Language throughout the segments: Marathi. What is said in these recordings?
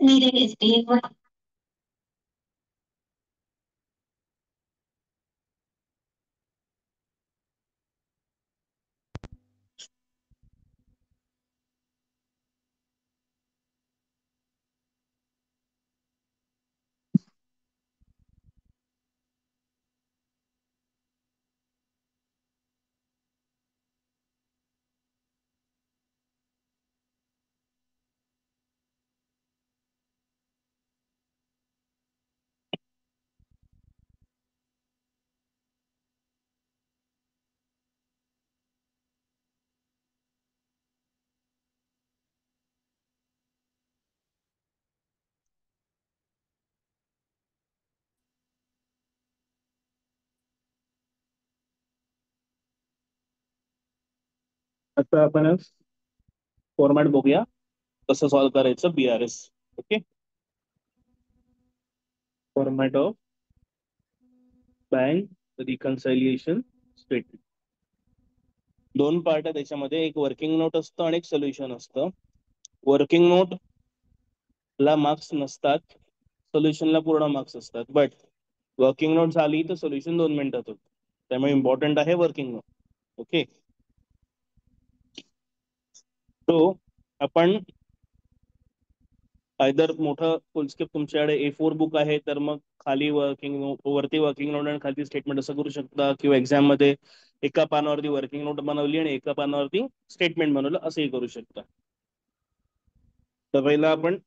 needed is being आता आपण फॉर्मॅट बघूया कसं सॉल्व्ह करायचं BRS. Okay, format of bank reconciliation statement. दोन पार्ट आहे त्याच्यामध्ये, एक वर्किंग नोट असतं आणि एक सोल्युशन असतं. वर्किंग नोट ला मार्क्स नसतात, सोल्युशनला पूर्ण मार्क्स असतात. बट वर्किंग नोट झाली तर सोल्युशन 2 मिनिटात होतं, त्यामुळे इम्पॉर्टंट आहे वर्किंग नोट. ओके, तो आपण आयदर मोठं फुलस्केप तुमच्याकडे A4 बुक आहे तर मग खाली वर्किंग नोट, वरती वर्किंग नोट आणि खाली स्टेटमेंट असं करू शकता, किंवा एक्झाम मध्ये एका पानावरती वर्किंग नोट बनवली आणि एका पानावरती स्टेटमेंट बनवलं असंही करू शकता. तर पहिला आपण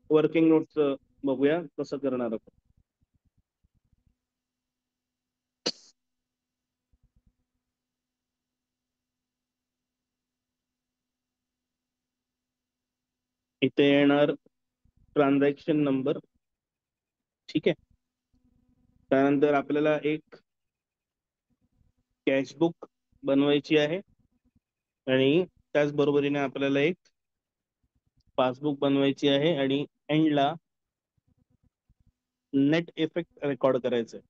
वर्किंग नोटचं बघूया कसं करणार आपण. इथे येणार ट्रान्झॅक्शन नंबर. ठीक आहे, त्यानंतर आपल्याला एक कॅशबुक बनवायची आहे आणि त्याच बरोबरीने आपल्याला एक पासबुक बनवायची आहे आणि एंडला नेट इफेक्ट रेकॉर्ड करायचं आहे.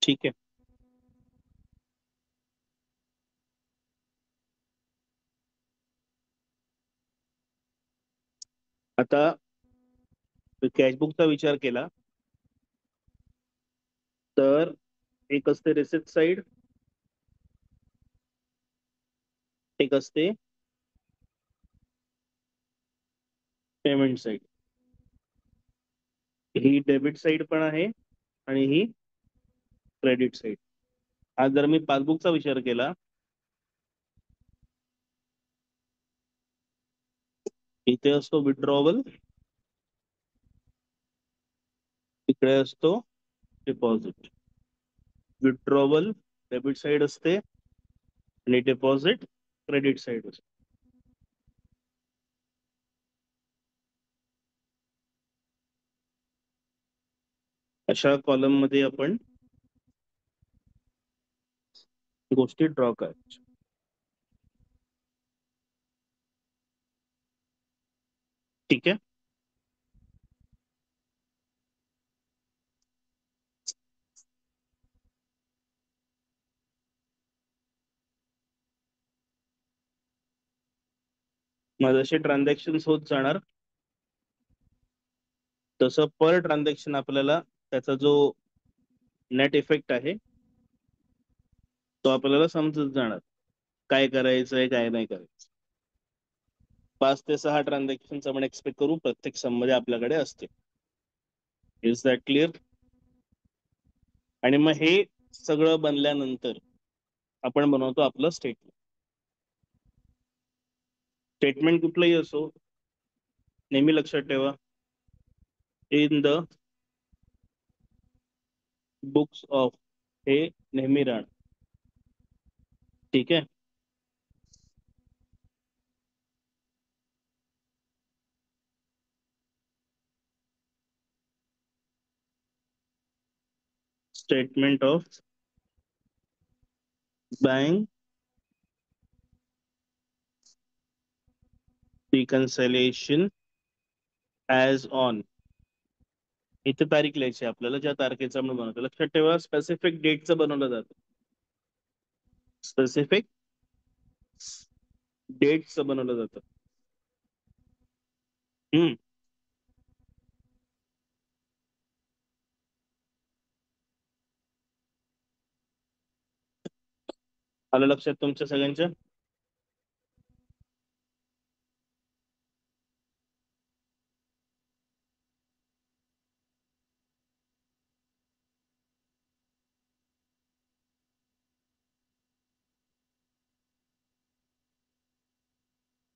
ठीक आहे, आता कॅशबुकचा विचार केला तर एक असते रिसिप्ट साइड, एक असते पेमेंट साइड. ही डेबिट साइड पण आहे आणि ही क्रेडिट साइड. आज जर मी पासबुकचा विचार केला, इथे असतो विड्रॉवल, इकडे असतो डिपॉझिट. विड्रॉवल डेबिट साइड असते आणि डिपॉझिट क्रेडिट साइड असते. अशा कॉलम मध्ये आपण गोष्टी ड्रॉ करायच्या. ठीक आहे, मग जसे ट्रान्झॅक्शन होत जाणार तसं पर ट्रान्झॅक्शन आपल्याला त्याचा जो नेट इफेक्ट आहे तो आपल्याला समजत जाणार, काय करायचंय काय नाही करायचं. 5 ते 6 ट्रान्झॅक्शनचं आपण एक्सपेक्ट करू प्रत्येक सम मध्ये आपल्याकडे असते. Is that clear? आणि मग हे सगळं बनल्यानंतर आपण बनवतो आपलं स्टेटमेंट. स्टेटमेंट कुठलंही असो, नेहमी लक्षात ठेवा, इन द बुक्स ऑफ, हे नेहमी राहणार. ठीक आहे, statement of bank reconciliation as on. इथे तारीख लिहायची आपल्याला, ज्या तारखेचं आपण बनवतो. लक्षात ठेवा, स्पेसिफिक डेटचं बनवलं जातं. स्पेसिफिक डेट्स बनवलं जातं. हम्म. आलं लक्षात तुमच्या सगळ्यांच्या?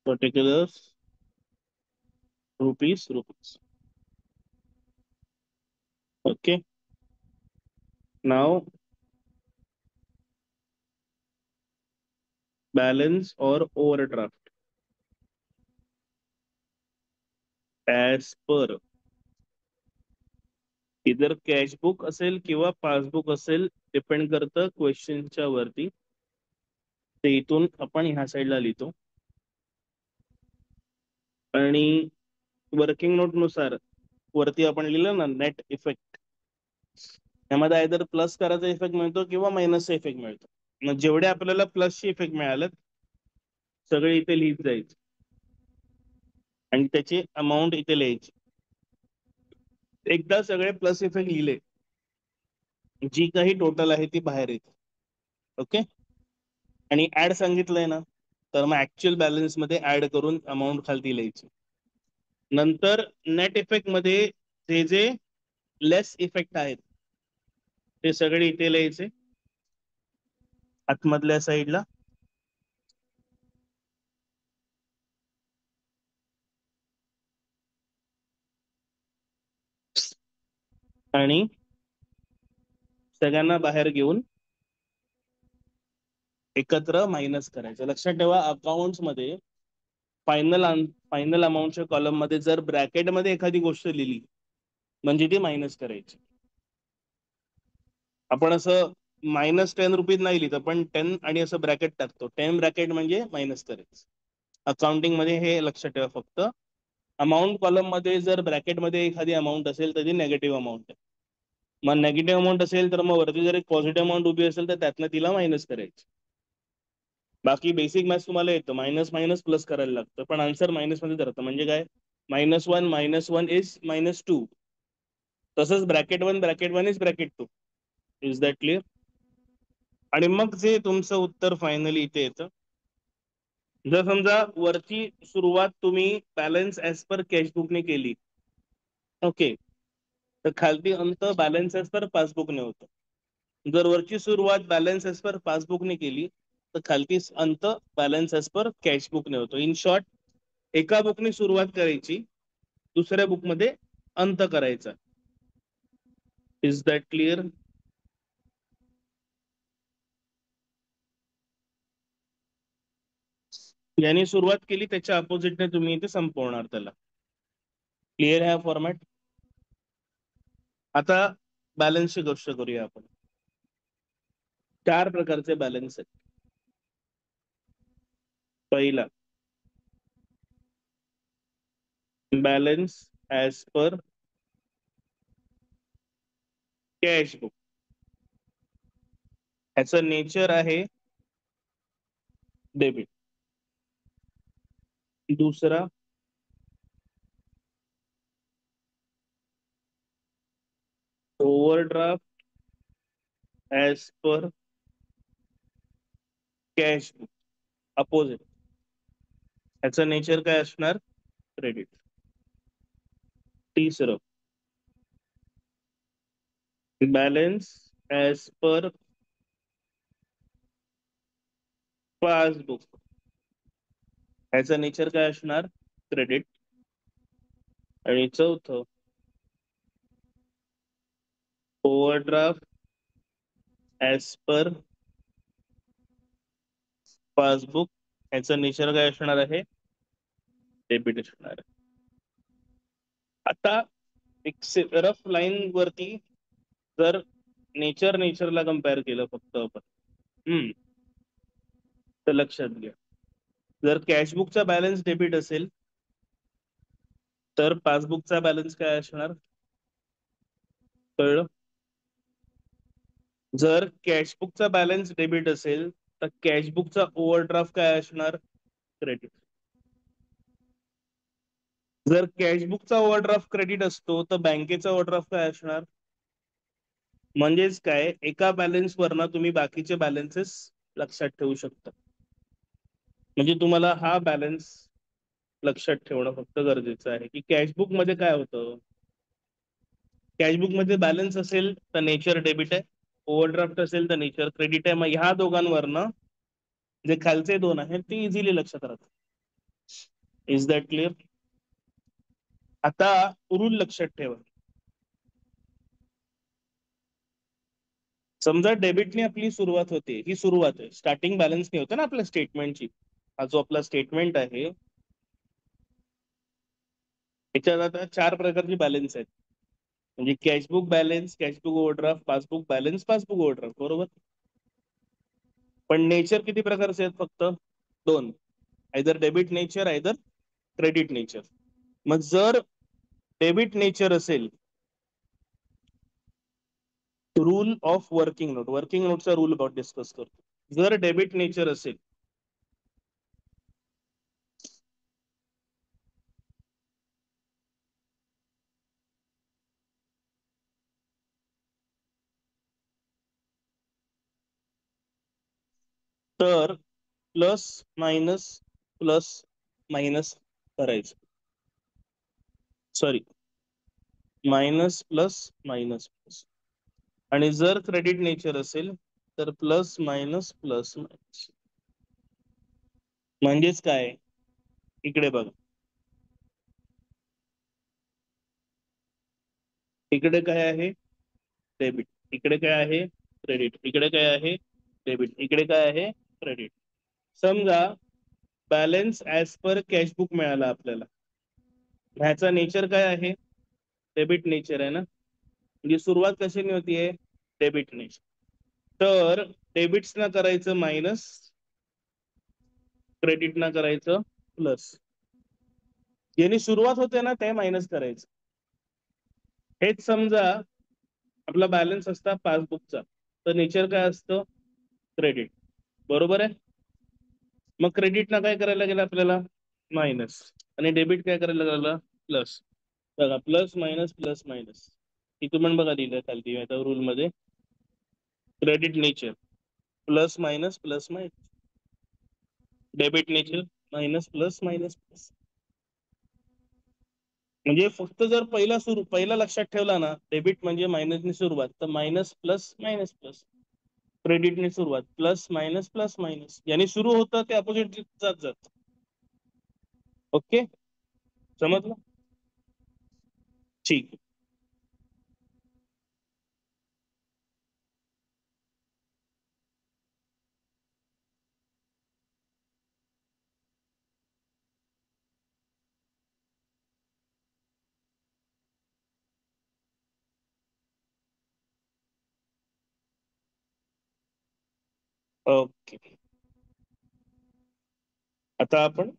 Particulars, rupees, rupees. Okay. Now balance और ओव्हरड्राफ्ट ऍज पर इधर कॅशबुक असेल किंवा पासबुक असेल, डिपेंड करतं क्वेश्चनच्या वरती. ते इथून आपण ह्या साईडला लिहितो आणि वर्किंग नोट नुसार वरती आपण लिहिलं ना नेट इफेक्ट, त्यामध्ये आयदर प्लस करायचा इफेक्ट मिळतो किंवा मायनसचा इफेक्ट मिळतो. मग जेवढे आपल्याला प्लसचे इफेक्ट मिळाले सगळे इथे लिहित जायचे आणि त्याची अमाऊंट इथे लिहायची. एकदा सगळे प्लस इफेक्ट लिहिले, जी काही टोटल आहे ती बाहेर येते. ओके. आणि ऍड सांगितलंय ना, तर मग ऍक्च्युअल बॅलन्स मध्ये ऍड करून अमाऊंट खालती लिहायची. नंतर नेट इफेक्ट मध्ये जे जे लेस इफेक्ट आहेत ते सगळे इथे लिहायचे आतमधल्या साईडला. आणि सगळ्यांना बाहेर घेऊन एकत्र मायनस करायचं. लक्षात ठेवा अकाउंट्स मध्ये फायनल फायनल अमाऊंटच्या कॉलम मध्ये जर ब्रॅकेटमध्ये एखादी गोष्ट लिहिली म्हणजे ती मायनस करायची. आपण असं -10 रुपीज नाही लिहित, आपण 10 आणि असं ब्रॅकेट टाकतो. 10 ब्रॅकेट म्हणजे मायनस करायचं. अकाउंटिंग मध्ये हे लक्षात ठेवा फक्त. अमाऊंट कॉलम मध्ये जर ब्रॅकेटमध्ये एखादी अमाऊंट असेल तर ती नेगेटिव्ह अमाऊंट आहे. मग नेगेटिव्ह अमाऊंट असेल तर मग वरती जर एक पॉझिटिव्ह अमाऊंट उभी असेल तर त्यातनं तिला मायनस करायची. बाकी बेसिक मॅथ्स तुम्हाला येतं, मायनस मायनस प्लस करायला लागतं, पण आन्सर मायनस मध्ये धरतं. म्हणजे काय, -1 इज -2. तसंच bracket 1 is bracket 2. Is that clear? आणि मग जे तुमचं उत्तर फायनली इथे येतं, जर समजा वरची सुरुवात तुम्ही बॅलन्स ऍज पर कॅशबुकने केली, ओके, तर खालती अंत बॅलन्स ऍज पर पासबुकने होतं. जर वरची सुरुवात बॅलन्स ऍज पर पासबुकने केली तर खालती अंत बॅलन्स ऍज पर कॅशबुकने होतो. इन शॉर्ट, एका बुकने सुरुवात करायची, दुसऱ्या बुकमध्ये अंत करायचा. Is that clear? ज्याने सुरुवात केली त्याच्या अपोजिटने तुम्ही इथे संपवणार त्याला. क्लिअर आहे फॉर्मॅट? आता बॅलन्सची गोष्ट करूया आपण. 4 प्रकारचे बॅलन्स आहेत. पहिला, balance as per cash book. ह्याचं नेचर आहे डेबिट. दुसरा, overdraft as per cash book, opposite. ह्याचं नेचर काय असणार? क्रेडिट. तिसरं, बॅलन्स ऍज पर पासबुक. ह्याचं नेचर काय असणार? क्रेडिट. आणि चौथं, ओव्हरड्राफ्ट ऍज पर पासबुक. ह्याचं नेचर काय असणार आहे? डेबिट असणार आहे. आता एक रफ लाईन वरती जर नेचरला कम्पेअर केलं फक्त आपण, तर लक्षात घ्या, जर कॅशबुकचा बॅलन्स डेबिट असेल तर पासबुकचा बॅलन्स काय असणार? कळलं? जर कॅशबुकचा बॅलन्स डेबिट असेल तर कॅशबुकचा ओव्हरड्राफ्ट काय असणार? क्रेडिट. जर कॅशबुकचा ओव्हरड्राफ्ट क्रेडिट असतो तर बँकेचा ओव्हरड्राफ्ट काय असणार? म्हणजेच काय, एका बॅलन्स वरनं तुम्ही बाकीचे बॅलन्सेस लक्षात ठेवू शकता. म्हणजे तुम्हाला हा बॅलन्स लक्षात ठेवणं फक्त गरजेचं आहे की कॅशबुक मध्ये काय होतं. कॅशबुक मध्ये बॅलन्स असेल तर नेचर डेबिट आहे, ओव्हरड्राफ्ट असेल तर नेचर क्रेडिट आहे. मग ह्या दोघांवरनं जे खालचे दोन आहेत ते इझिली लक्षात राहतात. Is that clear? आता रूल लक्षात ठेवा. समजा डेबिटने आपली सुरुवात होते, ही सुरुवात आहे, स्टार्टिंग बॅलन्स नाही होतं ना आपल्या स्टेटमेंटची. हा जो आपला स्टेटमेंट आहे याच्यात आता 4 प्रकारचे बॅलन्स आहेत. म्हणजे cashbook balance, cashbook overdraft, passbook balance, passbook overdraft, बरोबर. पण नेचर किती प्रकारचे आहेत? फक्त 2. Either debit nature, either credit nature. मग जर डेबिट नेचर असेल, rule of working note, working नोटचा रूल अबाउट डिस्कस करतो. जर डेबिट नेचर असेल तर प्लस मायनस प्लस मायनस करायचं. Sorry, minus plus minus plus. आणि जर क्रेडिट नेचर असेल तर प्लस मायनस प्लस मायनस. म्हणजेच काय, इकडे बघा, इकडे काय आहे? डेबिट. इकडे काय आहे? क्रेडिट. इकडे काय आहे? डेबिट. इकडे काय आहे? क्रेडिट. समजा बॅलन्स ऍज पर कॅशबुक मिळाला आपल्याला, ह्याचा नेचर काय आहे? डेबिट नेचर आहे ना. म्हणजे सुरुवात कशाने होतीये? Debit nature. तर डेबिट्स ना करायचं मायनस, क्रेडिट ना करायचं प्लस. याने सुरुवात होते ना ते मायनस करायचं. हेच समजा आपला बॅलन्स असता पासबुकचा, तर नेचर काय असतं? क्रेडिट, बरोबर आहे. मग क्रेडिट ना काय करायला गेलं आपल्याला? मायनस. आणि डेबिट काय करायला लागला? प्लस. बघा, प्लस मायनस प्लस मायनस. इथं पण बघा दिलं खालती आता रूल मध्ये, credit nature plus minus plus minus, debit nature minus plus minus plus. म्हणजे फक्त जर पहिला लक्षात ठेवला ना, डेबिट म्हणजे मायनसने सुरुवात, तर मायनस प्लस मायनस प्लस. क्रेडिटने सुरुवात प्लस मायनस प्लस मायनस. याने सुरू होतं ते अपोजिट जात जात. ओके, समजलं? ठीक. ओके, आता आपण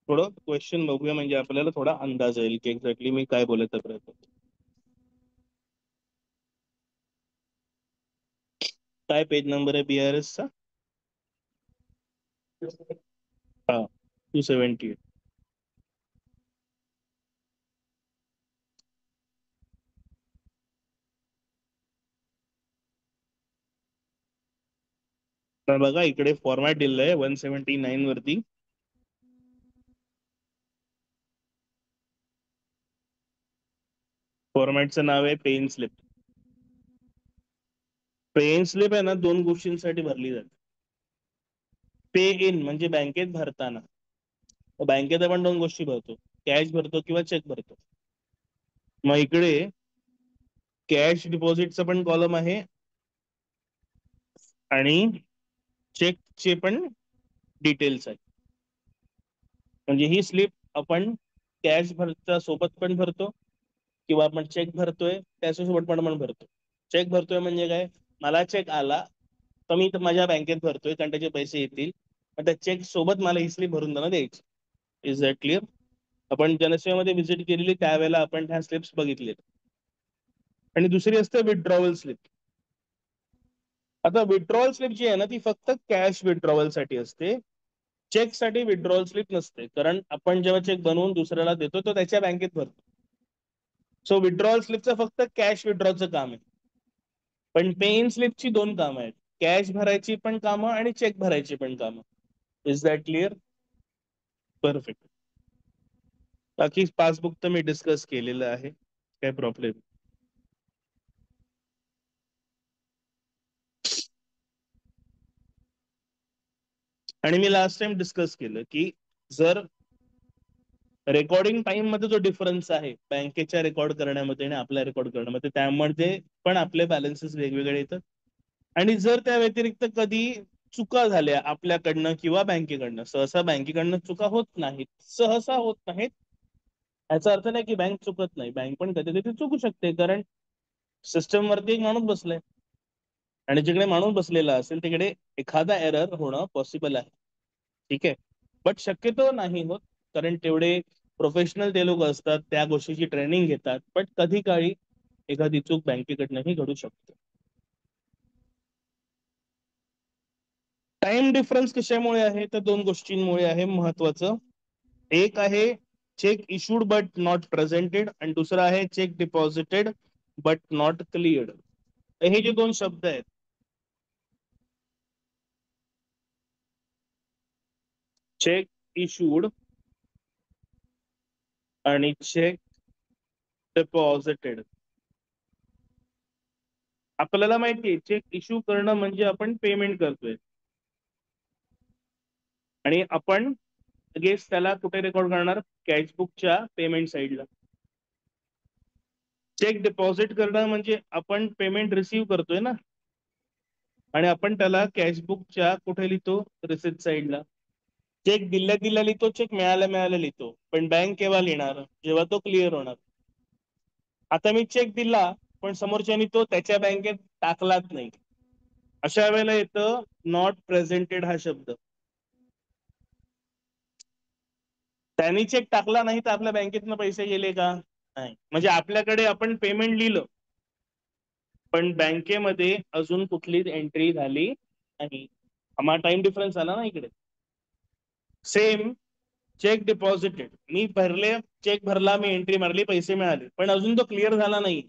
थोडं क्वेश्चन बघूया, म्हणजे आपल्याला थोडा अंदाज येईल की एक्झॅक्टली मी काय बोलायचा प्रयत्न करतो. काय पेज नंबर आहे BRS चा? हा, 278. तर बघा इकडे फॉर्मॅट दिलंय 179 वरती. फॉर्मॅटचं नाव आहे pay in slip. Pay in slip आहे ना, 2 गोष्टींसाठी भरली जाते. पे इन म्हणजे बँकेत भरताना. बँकेत आपण 2 गोष्टी भरतो, कॅश भरतो किंवा चेक भरतो. मग इकडे कॅश डिपॉझिटचा पण कॉलम आहे आणि चेकचे पण डिटेल्स आहेत. म्हणजे ही स्लिप आपण कॅश भरता सोबत पण भरतो किंवा आपण चेक भरतोय त्याच्यासोबत पण भरतो. चेक भरतोय म्हणजे काय, मला चेक आला तर मी माझ्या बँकेत भरतोय कारण त्याचे पैसे येतील, पण त्या चेक सोबत मला ही स्लिप भरून त्यांना द्यायची. Is that clear? आपण जनसेवेमध्ये व्हिजिट केलेली त्यावेळेला आपण ह्या स्लिप्स बघितले. आणि दुसरी असते विथड्रॉवल स्लिप. आता विथड्रॉवल स्लिप जी आहे ना, ती फक्त कॅश विथड्रॉवल साठी असते. चेकसाठी विड्रॉल स्लिप नसते, कारण आपण जेव्हा चेक बनवून दुसऱ्याला देतो तो त्याच्या बँकेत भरतो. सो विड्रॉल स्लिपचं फक्त कॅश विड्रॉचं काम आहे. पण पे इन स्लिपची दोन कामं आहेत, कॅश भरायची पण कामं आणि चेक भरायची पण कामं. Is that clear? परफेक्ट. बाकी पासबुक तर मी डिस्कस केलेलं आहे, काय प्रॉब्लेम. आणि मी लास्ट टाइम डिस्कस केलं की जर रेकॉर्डिंग टाइम मध्ये जो डिफरन्स आहे बँकेच्या रेकॉर्ड करण्यामध्ये आणि आपल्या रेकॉर्ड करण्यामध्ये, त्यामध्ये पण आपले बॅलन्सेस वेगवेगळे येतात. आणि जर त्या व्यतिरिक्त कधी चुका झाल्या आपल्याकडनं किंवा बँकेकडनं, सहसा बँकेकडनं चुका होत नाहीत, सहसा होत नाहीत. याचा अर्थ नाही की बँक चुकत नाही, बँक पण कधी कधी चुकू शकते, कारण सिस्टम वरती एक माणूस बसलाय आणि जिकडे माणूस बसलेला असेल तिकडे एखादा एरर होणं पॉसिबल आहे. ठीक आहे, बट शक्यतो नाही होत, कारण तेवढे प्रोफेशनल ते लोक असतात, त्या गोष्टीची ट्रेनिंग घेतात. बट कधी काळी एखादी चूक बँकेकडनंही घडू शकते. टाइम डिफरन्स कशामुळे आहे तर दोन गोष्टींमुळे आहे महत्वाचं. एक आहे cheque issued but not presented आणि दुसरा आहे cheque deposited but not cleared. हे जे दोन शब्द आहेत, चेक इश्यूड आणि चेक डिपॉझिटेड. आपल्याला माहितीये चेक इश्यू करणं म्हणजे आपण पेमेंट करतोय आणि आपण लगेच त्याला कुठे रेकॉर्ड करणार, कॅशबुकच्या पेमेंट साईडला. चेक डिपॉझिट करणं म्हणजे आपण पेमेंट रिसीव्ह करतोय ना, आणि आपण त्याला कॅशबुकच्या कुठे लिहितो, रिसिप्ट साईडला. चेक दिल्या दिल्या लिहितो, चेक मिळाल्या मिळाल्या लिहितो, पण बँक केव्हा लिहिणार, जेव्हा तो क्लिअर होणार. आता मी चेक दिला पण समोरच्यानी तो त्याच्या बँकेत टाकलाच नाही, अशा वेळेला येतं नॉट प्रेझेंटेड हा शब्द. त्यांनी चेक टाकला नाही तर आपल्या बँकेतनं पैसे गेले का, नाही. म्हणजे आपल्याकडे आपण पेमेंट लिहिलं पण बँकेमध्ये अजून कुठलीच एंट्री झाली नाही. आम्हाला टाइम डिफरन्स आला ना इकडे. सेम चेक डिपॉझिटेड, मी भरले, चेक भरला, मी एंट्री मारली, पैसे मिळाले, पण अजून तो क्लिअर झाला नाही.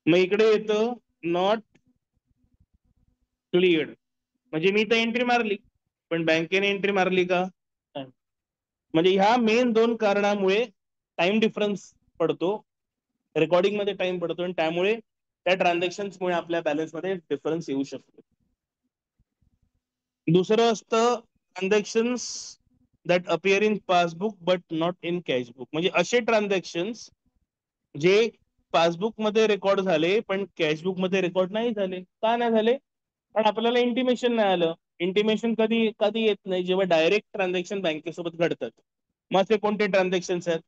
मग इकडे येतं नॉट क्लिअर्ड. म्हणजे मी तर एंट्री मारली पण बँकेने एंट्री मारली का, नाही. म्हणजे ह्या मेन दोन कारणामुळे टाइम डिफरन्स पडतो, रेकॉर्डिंग मध्ये टाइम पडतो, आणि त्यामुळे त्या ट्रान्झॅक्शन्समुळे आपल्या बॅलन्स मध्ये डिफरन्स येऊ शकतो. दुसरं असतं transactions that appear in passbook but not in cashbook. म्हणजे असे ट्रान्झॅक्शन्स जे पासबुक मध्ये रेकॉर्ड झाले पण कॅशबुक मध्ये रेकॉर्ड नाही झाले. का नाही झाले, पण आपल्याला इंटिमेशन नाही आलं. इंटिमेशन कधी कधी येत नाही, जेव्हा डायरेक्ट ट्रान्झॅक्शन बँकेसोबत घडतात. मग ते कोणते ट्रान्झॅक्शन्स आहेत,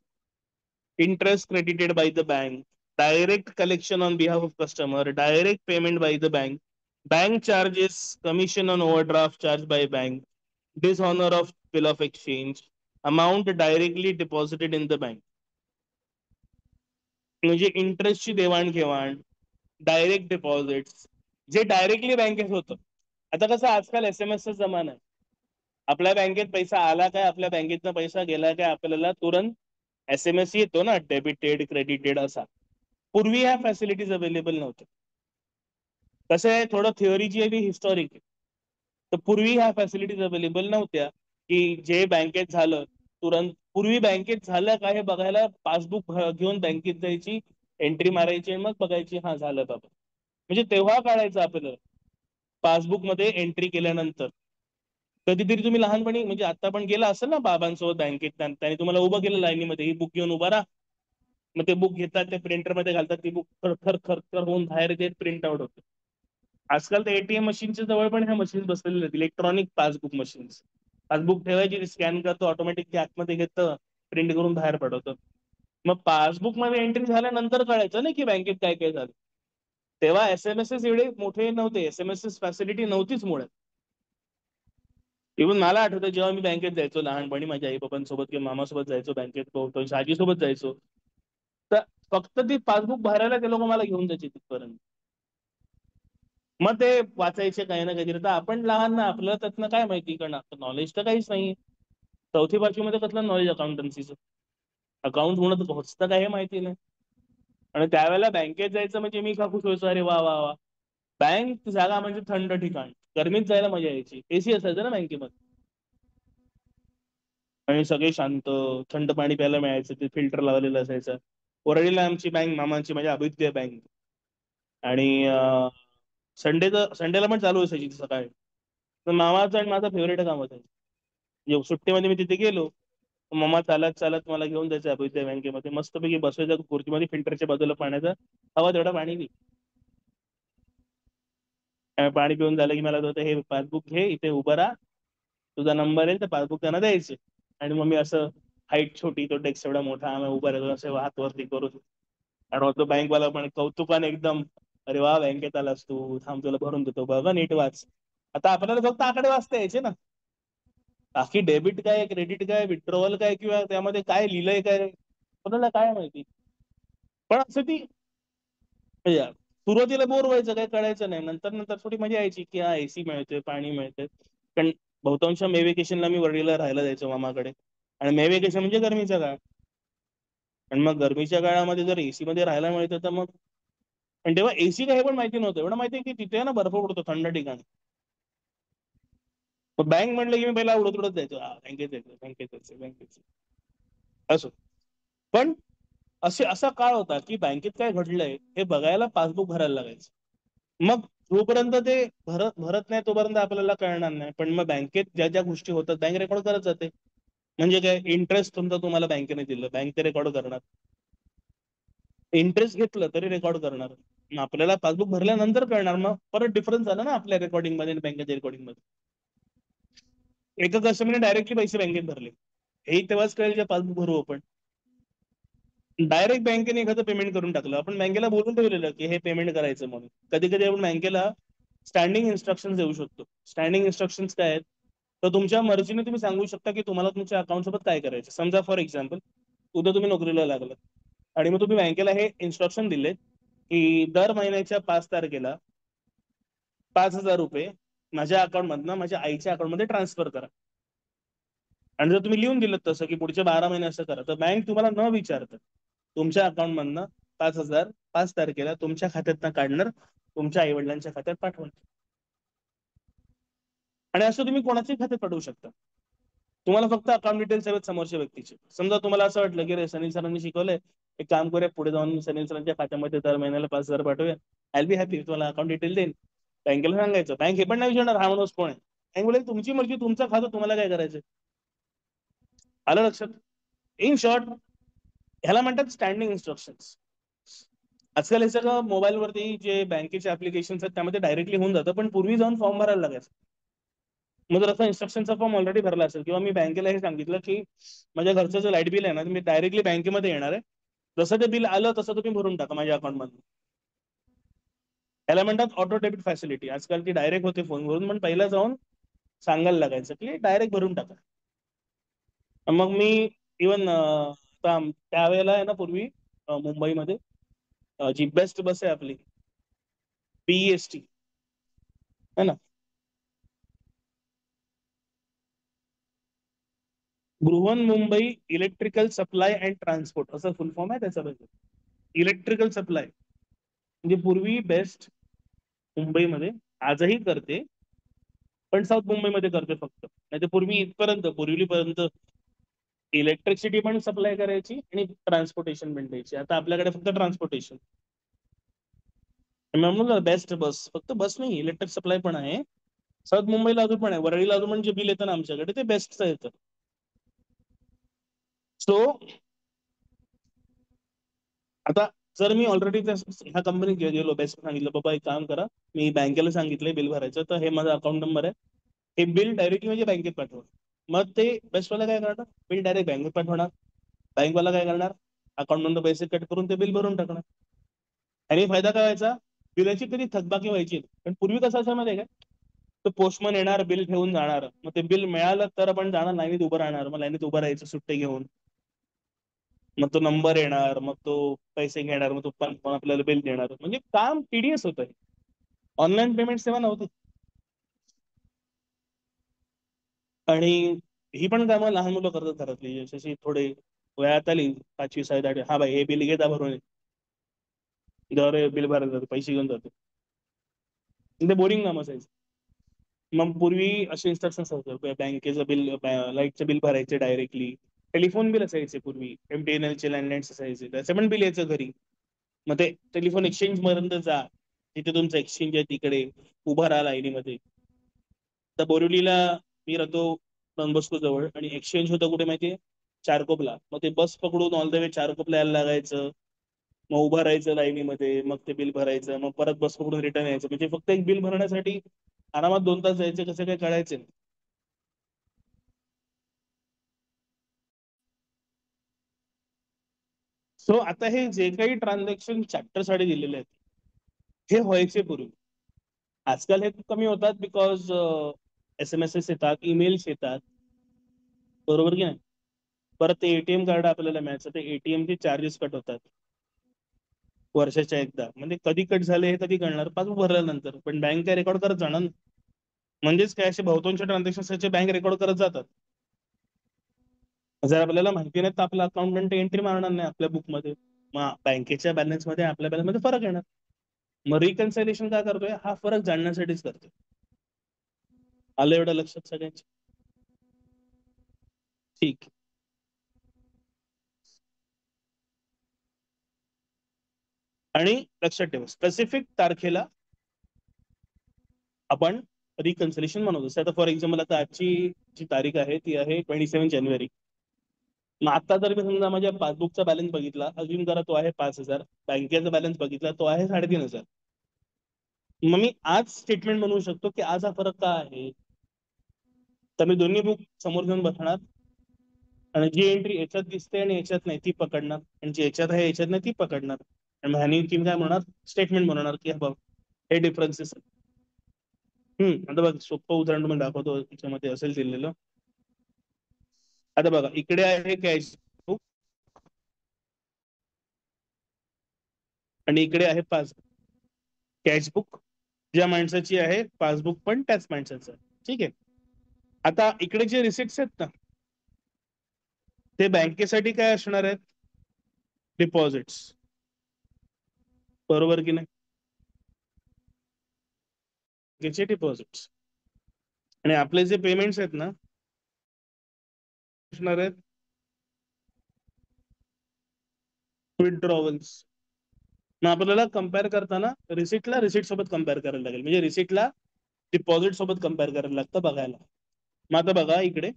interest credited by the bank, direct collection on behalf of customer, direct payment by the bank, bank charges, commission on overdraft charged by bank, dishonor of bill of exchange, amount directly deposited in the bank. म्हणजे इंटरेस्टची देवाणघेवाण, डायरेक्ट डिपॉझिट, जे डायरेक्टली बँकेत होतं. आता कसं आजकाल SMS चा जमाना आहे, आपल्या बँकेत पैसा आला काय, आपल्या बँकेतनं पैसा गेला काय, आपल्याला तुरंत SMS येतो ना, डेबिटेड क्रेडिटेड असा. पूर्वी ह्या फॅसिलिटीज अवेलेबल नव्हत्या. कसं आहे, थोडं थिअरीची आहे हिस्टॉरिक आहे. तर पूर्वी ह्या फॅसिलिटीज अवेलेबल नव्हत्या की जे बँकेत झालं तुरंत, पूर्वी बँकेत झालं काय हे बघायला पासबुक घेऊन बँकेत जायची, एंट्री मारायची आणि मग बघायची हा झालं बाबा. म्हणजे तेव्हा काढायचं आपल्याला पासबुक मध्ये एंट्री केल्यानंतर. कधीतरी तुम्ही लहानपणी, म्हणजे आता पण गेला असेल ना बाबांसोबत बँकेत, त्याने तुम्हाला उभं केलं लाईनीमध्ये, ही बुक घेऊन उभा राहा. मग ते बुक घेतात, ते प्रिंटर मध्ये घालतात, ती बुक खर खर खर खर होऊन बाहेर येते, प्रिंट आउट होते. आजकाल तर एटीएम मशीनच्या जवळ पण ह्या मशीन बसलेल्या आहेत, इलेक्ट्रॉनिक पासबुक मशीन्स. पासबुक ठेवायची, स्कॅन करतो, ऑटोमॅटिक आतमध्ये घेतं, प्रिंट करून बाहेर पडवतं. मग पासबुक मध्ये एंट्री झाल्यानंतर कळायचं ना की बँकेत काय काय झालं. तेव्हा SMS एवढे मोठे नव्हते, SMS फॅसिलिटी नव्हतीच मुळात. इव्हन मला आठवतं जेव्हा मी बँकेत जायचो लहानपणी, माझ्या आई बाबांसोबत किंवा मामासोबत जायचो बँकेत, आजीसोबत जायचो, तर फक्त ती पासबुक भरायला ते लोक मला घेऊन जायचे तिथपर्यंत. मग ते वाचायचे काही ना काहीतरी. तर आपण लहान ना, आपल्याला त्यातनं काय माहिती, कारण नॉलेज तर काहीच नाही. चौथी पाचवीमध्ये कसलं नॉलेज अकाउंटन्सीचं? अकाउंट म्हणत पोहोचतं काय हे माहिती नाही. आणि त्यावेळेला बँकेत जायचं म्हणजे मी का खुश व्हायचो, अरे वा वा वा. बँक जागा म्हणजे थंड ठिकाण, गरमीत जायला मजा यायची, एसी असायचं ना बँकेमध्ये. आणि सगळे शांत, थंड पाणी प्यायला मिळायचं, ते फिल्टर लावलेलं असायचं. वरळीला आमची बँक मामांची, म्हणजे अभ्युदय बँक. आणि संडेला पण चालू असायची ती सकाळी. तर मामाचं आणि माझं फेवरेट काम होतं. सुट्टीमध्ये मी तिथे गेलो, मामा चालत चालत मला घेऊन जायचं अभ्युदय बँकेमध्ये. मस्तपैकी बसायचं खुर्चीमध्ये, फिल्टरच्या बाजूला पाण्याचं, हवा तेवढं पाणी पी. पाणी पिऊन झालं की मला होतं, हे पासबुक घे, इथे उभं राहा, तुझा नंबर येईल तर पासबुक त्यांना द्यायचे. आणि मग मी असं, हाईट छोटी, तो डेस्क एवढा मोठा, आम्ही उभा राहतो असे हात वरती करून. आणि तो बँकवाला पण कौतुकाने एकदम, अरे वा बँकेत आलास तू, थांब तुला भरून देतो, बघा नीट वाच. आता आपल्याला फक्त आकडे वाचता यायचे ना, बाकी डेबिट काय, क्रेडिट काय, विड्रॉवल काय, किंवा त्यामध्ये काय लिहिलंय काय, कोणाला काय माहिती. पण असं ती म्हणजे सुरुवातीला बोर व्हायचं, काय कळायचं नाही. नंतर नंतर थोडी मजा यायची की हा एसी मिळतोय, पाणी मिळतंय. पण बहुतांश मे वेकेशनला मी वरळीला राहायला जायचो मामाकडे. आणि मे वेकेशन म्हणजे गरमीचा काळ. आणि मग गरमीच्या काळामध्ये जर एसी मध्ये राहायला मिळतं तर मग. पण तेव्हा एसी काय हे पण माहिती नव्हतं. एवढं माहिती आहे की तिथे ना बर्फ पडतो थंड ठिकाणी. मग बँक म्हटलं की मी पहिला उडत उडत जायचो, बँकेत जायचो, बँकेत जायचो, बँकेत जायचो. असो. पण असा काळ होता की बँकेत काय घडलंय हे बघायला पासबुक भरायला लागायचं. मग जोपर्यंत ते भरत भरत नाही तोपर्यंत आपल्याला कळणार नाही. पण मग बँकेत ज्या ज्या गोष्टी होतात बँक रेकॉर्ड करत जाते. म्हणजे काय, इंटरेस्ट तुमचा तुम्हाला बँकेने दिलं, बँक ते रेकॉर्ड करणार. इंटरेस्ट घेतलं तरी रेकॉर्ड करणार. मग आपल्याला पासबुक भरल्यानंतर कळणार. मग परत डिफरन्स झाला ना आपल्या रेकॉर्डिंग मध्ये आणि बँकेच्या रेकॉर्डिंग मध्ये. एका कस्टमरने डायरेक्टली पैसे बँकेत भरले, हे तेव्हाच कळेल जे पासबुक भरू आपण. डायरेक्ट बँकेने एखादं पेमेंट करून टाकलं, आपण बँकेला बोलून ठेवलेलं की हे पेमेंट करायचं म्हणून. कधी कधी आपण बँकेला स्टँडिंग इन्स्ट्रक्शन देऊ शकतो. स्टँडिंग इन्स्ट्रक्शन काय आहेत, तर तुमच्या मर्जीने तुम्ही सांगू शकता की तुम्हाला तुमच्या अकाउंट सोबत काय करायचं. समजा फॉर एक्झाम्पल, उद्या तुम्ही नोकरीला लागलात आणि मग तुम्ही बँकेला हे इन्स्ट्रक्शन दिले की दर महिन्याच्या 5 तारखेला 5,000 रुपये माझ्या अकाउंट मधनं माझ्या आईच्या अकाउंटमध्ये ट्रान्सफर करा. आणि जर तुम्ही लिहून दिलं तसं की पुढचे 12 महिने असं करा, तर बँक तुम्हाला न विचारता तुमच्या अकाउंट मधनं 5,000 5 तारखेला तुमच्या खात्यातनं काढणार, तुमच्या आई वडिलांच्या खात्यात पाठवणार. आणि असं तुम्ही कोणाच्याही खात्यात पाठवू शकता. तुम्हाला फक्त अकाउंट डिटेल्स हवेत समोरच्या व्यक्तीचे. समजा तुम्हाला असं वाटलं की रे सनील सरांनी शिकवलंय, एक काम करूया, पुढे जाऊन सनील सरांच्या खात्यामध्ये दर महिन्याला 5,000 पाठवूया, आय बी हॅपी, तुम्हाला अकाउंट डिटेल देईन. बँकेला सांगायचं, बँक हे पण नाही विचारणार हा माणूस कोण आहे. बँक बोलेल तुमची मर्जी, तुमचं खातं, तुम्हाला काय करायचं. आलं लक्षात. इन शॉर्ट, ह्याला म्हणतात स्टँडिंग इन्स्ट्रक्शन्स. आजकाल हे सगळं मोबाईलवरती जे बँकेचे ऍप्लिकेशन्स आहेत त्यामध्ये डायरेक्टली होऊन जातं, पण पूर्वी जाऊन फॉर्म भरायला लागायचं. मग जर असा इन्स्ट्रक्शनचा फॉर्म ऑलरेडी भरला असेल किंवा मी बँकेला हे सांगितलं की माझ्या घरचं जे लाईट बिल आहे ना, मी डायरेक्टली बँकेमध्ये येणार आहे, जसं ते बिल आलं तसं तुम्ही भरून टाका माझ्या अकाउंटमध्ये. याला म्हणतात ऑटो डेबिट फॅसिलिटी. आजकाल ती डायरेक्ट होते फोनवरून, पण पहिला जाऊन सांगायला लागायचं की डायरेक्ट भरून टाका. मग मी इवन त्यावेळेला आहे ना, पूर्वी मुंबईमध्ये जी बेस्ट बस आहे आपली, BEST है ना, Brihan Mumbai electrical supply and transport, असं फुल फॉर्म आहे त्याचा. इलेक्ट्रिकल सप्लाय म्हणजे पूर्वी बेस्ट मुंबईमध्ये आजही करते, पण साऊथ मुंबईमध्ये करते फक्त. नाही तर पूर्वी इथपर्यंत, पूर्वीपर्यंत इलेक्ट्रिसिटी पण सप्लाय करायची आणि ट्रान्सपोर्टेशन पण द्यायची. आता आपल्याकडे फक्त ट्रान्सपोर्टेशन. म्हणून बेस्ट बस, फक्त बस नाही, इलेक्ट्रिक सप्लाय पण आहे. साऊथ मुंबईला अजून पण आहे, वरळीला अजून पण जे बिल येतं ना आमच्याकडे ते बेस्टचं येतं. सो आता जर मी ऑलरेडी ह्या कंपनीत गेलो, बेस्ट सांगितलं बाबा एक काम करा, मी बँकेला सांगितलंय बिल भरायचं, तर हे माझा अकाउंट नंबर आहे, हे बिल डायरेक्टली म्हणजे बँकेत पाठवा. मग ते बेस्टवाला काय करणार, बिल डायरेक्ट बँकेत पाठवणार. बँकवाला काय करणार, अकाउंट मधून पैसे कट करून ते बिल भरून टाकणार. आणि फायदा काय व्हायचा, बिलाची कधी थकबाकी व्हायची. पण पूर्वी कसं असं मध्ये काय, तो पोस्टमन येणार, बिल ठेवून जाणार, मग ते बिल मिळालं तर आपण जाणार लाईनीत उभं राहणार, मग लाईनीत उभं राहायचं सुट्टे घेऊन. मग तो नंबर येणार, मग तो पैसे घेणार, मग तो पण आपल्याला बिल देणार. म्हणजे काम टीडीएस होतं. ऑनलाईन पेमेंट सेवा नव्हती. आणि ही पण कामं लहान मुलं करतात घरातली, जशी थोडे वयात आली 5वी 6वी 8वी, हा भाई हे बिल घेता भरून बिल भरायला जातो, पैसे घेऊन जातो. ते बोरिंग काम असायचं. मग पूर्वी असे इन्स्ट्रक्शन्स होते, बँकेचं बिल, लाईटचं बिल भरायचे डायरेक्टली. टेलिफोन बिल असायचे पूर्वी, MTNLचे लँडलाईन्स असायचे, त्याचं पण बिल यायचं घरी. मग ते टेलिफोन एक्सचेंज पर्यंत जा, तिथे तुमचं एक्सचेंज आहे, तिकडे उभा राहा लाईनीमध्ये. तर बोरिवलीला मी राहतो डॉन बॉस्को जवळ, आणि एक्सचेंज होतं कुठे माहितीये, चारकोपला. मग ते बस पकडून ऑल द वे चारकोपला यायला लागायचं, मग उभं राहायचं लाईनीमध्ये, मग ते बिल भरायचं, मग परत बस पकडून रिटर्न यायचं. म्हणजे फक्त एक बिल भरण्यासाठी आरामात 2 तास जायचे, कसं काय कळायचे. सो आता हे जे काही ट्रान्झॅक्शन चॅप्टर साठी दिलेले आहेत, हे व्हायचे पूर्वी. आजकाल हे कमी होतात, बिकॉज SMS येतात, ईमेल्स येतात, बरोबर की नाही. परत ते ATM कार्ड आपल्याला मिळायचं, ते ATM चे चार्जेस कट होतात वर्षाच्या एकदा. म्हणजे कधी कट झाले हे कधी कळणार, पासबुक भरल्यानंतर. पण बँक काय रेकॉर्ड करत जाणार ना. म्हणजेच काय, असे बहुतांश ट्रान्झॅक्शन बँक रेकॉर्ड करत जातात. जर आपल्याला माहिती नाही तर आपला अकाउंटंट एंट्री मारणार नाही आपल्या बुकमध्ये, मग बँकेच्या बॅलन्स मध्ये आपल्या बॅलन्स मध्ये फरक येणार. मग रिकन्सिलेशन काय करतोय, हा फरक जाणण्यासाठीच करतोय. आलं एवढं लक्षात सगळ्यांच्या? ठीक. आणि लक्षात ठेवा, स्पेसिफिक तारखेला आपण रिकन्सिलेशन म्हणतो. जसं आता फॉर एक्झाम्पल, आता आजची जी तारीख आहे ती आहे 27 जानेवारी. मग आता जर मी समजा माझ्या पासबुकचा बॅलन्स बघितला, अजून जरा तो आहे 5,000, बँकेचा बॅलन्स बघितला तो आहे 3,500. मग मी आज स्टेटमेंट बनवू शकतो की आज हा फरक का आहे. तर मी दोन्ही बुक समोर घेऊन बसणार, आणि जी एंट्री याच्यात दिसते आणि याच्यात नाही ती पकडणार, आणि जी याच्यात आहे याच्यात नाही ती पकडणार. आणि मग ह्यानी की काय म्हणणार, स्टेटमेंट बनवणार की बघ हे डिफरन्सेस. आता बघ, सोपं उदाहरण तुम्हाला दाखवतो, त्याच्यामध्ये असेल दिलेलं. आता बघा, इकडे आहे कॅश बुक, आणि इकडे आहे पासबुक. कॅशबुक ज्या माणसाची आहे, पासबुक पण त्याच माणसाचं आहे. ठीक आहे. आता इकडे जे रिसिप्ट आहेत ना, ते बँकेसाठी काय असणार आहेत, डिपॉझिट्स, बरोबर की नाही. त्याचे डिपॉझिट्स. आणि आपले जे पेमेंट्स आहेत ना, असणार आहेत विथड्रॉवल्स. मग आपल्याला कम्पेअर करताना रिसिप्टला रिसिप्ट सोबत कम्पेअर करायला लागेल, म्हणजे रिसिप्टला डिपॉझिट सोबत कम्पेअर करायला लागतं बघायला. मग आता बघा इकडे,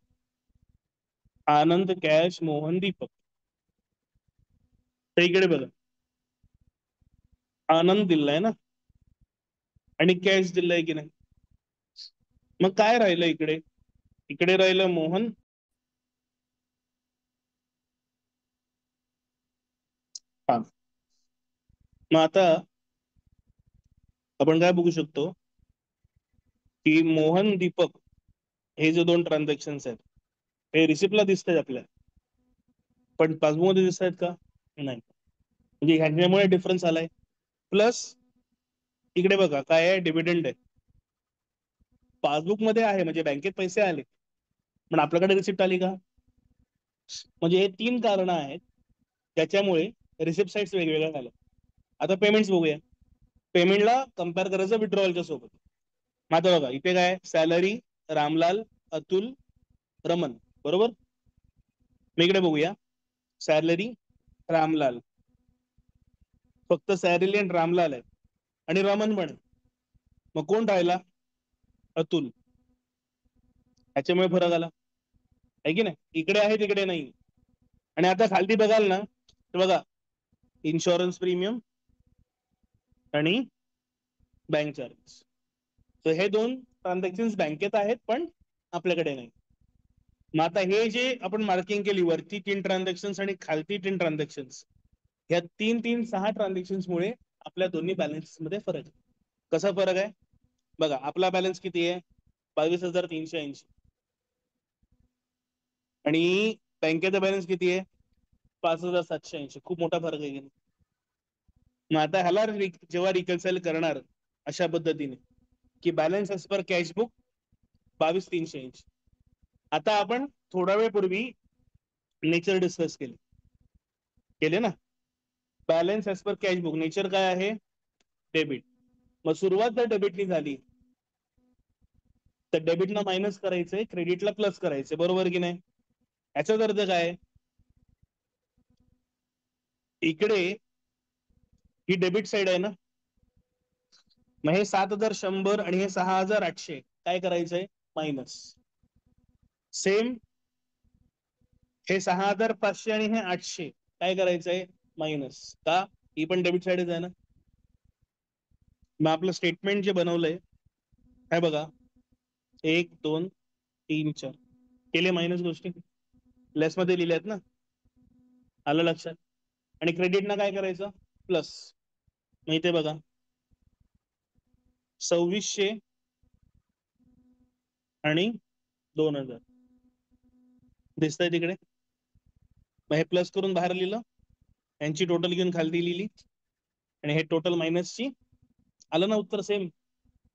आनंद, कॅश, मोहन, दीपक. तर इकडे बघा, आनंद दिलाय ना, आणि कॅश दिलाय की नाही. मग काय राहिलं इकडे, इकडे राहिलं मोहन, हा. मग आता आपण काय बघू शकतो की मोहन, दीपक हे जे 2 ट्रान्झॅक्शन आहेत, हे रिसिप्टला दिसत आहेत आपल्या, पण पासबुक मध्ये दिसत आहेत का, नाही. म्हणजे ह्याच्यामुळे डिफरन्स आलाय. प्लस इकडे बघा काय आहे, डिव्हिडंड आहे. पासबुक मध्ये आहे म्हणजे बँकेत पैसे आले, पण आपल्याकडे रिसिप्ट आली का. म्हणजे हे 3 कारण आहेत त्याच्यामुळे रिसिप्ट साईड्स वेगवेगळ्या झाल्या. आता पेमेंट्स बघूया. पेमेंटला कम्पेअर करायचं विड्रॉवलच्या सोबत. मग आता बघा इथे काय, सॅलरी रामलाल, अतुल, रमन, बरोबर. मी इकडे बघूया, सॅलरी रामलाल, फक्त सॅलरी आणि रामलाल आहे, आणि रमन पण आहे. मग कोण राहिला, अतुल. ह्याच्यामुळे फरक आला आहे की नाही. इकडे आहे तिकडे नाही. आणि आता खालती बघाल ना, तर बघा इन्शुरन्स प्रीमियम आणि बँक चार्जेस. तर हे 2 ट्रान्झॅक्शन बँकेत आहेत पण आपल्याकडे नाही. मग आता हे जे आपण मार्किंग केली, वरती 3 ट्रान्झॅक्शन आणि खालती 3 ट्रान्झॅक्शन, ह्या 3-3-6 ट्रान्झॅक्शन मुळे आपल्या दोन्ही बॅलन्स मध्ये फरक आहे. कसा फरक आहे बघा, आपला बॅलन्स किती आहे, 22,380, आणि बँकेचा बॅलन्स किती आहे, 5,780. खूप मोठा फरक आहे की नाही. मग आता ह्याला जेव्हा रिकन्साइल करणार, अशा पद्धतीने की बॅलन्स एज पर कॅशबुक 22,380. आता आपण थोडा वेळ पूर्वी नेचर डिस्कस केले ना. Balance as per cashbook nature काय आहे? डेबिट. मग सुरुवात जर डेबिटनी झाली तर डेबिटला मायनस करायचंय, क्रेडिटला प्लस करायचंय, बरोबर की नाही? याचाच अर्थ काय? इकडे ही डेबिट साइड आहे ना, मग हे 7,100 आणि हे 6,800 काय करायचंय? मायनस. सेम हे 6,500 आणि हे 800 काय करायचंय? मायनस. का? ही पण डेबिट साइडच आहे ना. मग आपलं स्टेटमेंट जे बनवलंय काय बघा, 1 2 3 4 केले मायनस गोष्टी, लेस मध्ये लिहिल्यात ना, आलं लक्षात? आणि क्रेडिटना काय करायचं? प्लस. मग इथे बघा 2,600 आणि 2,000 दिसतंय तिकडे. मग हे प्लस करून बाहेर लिहिलं, यांची टोटल घेऊन खालती लिहिली आणि हे टोटल मायनसची. आलं ना उत्तर सेम?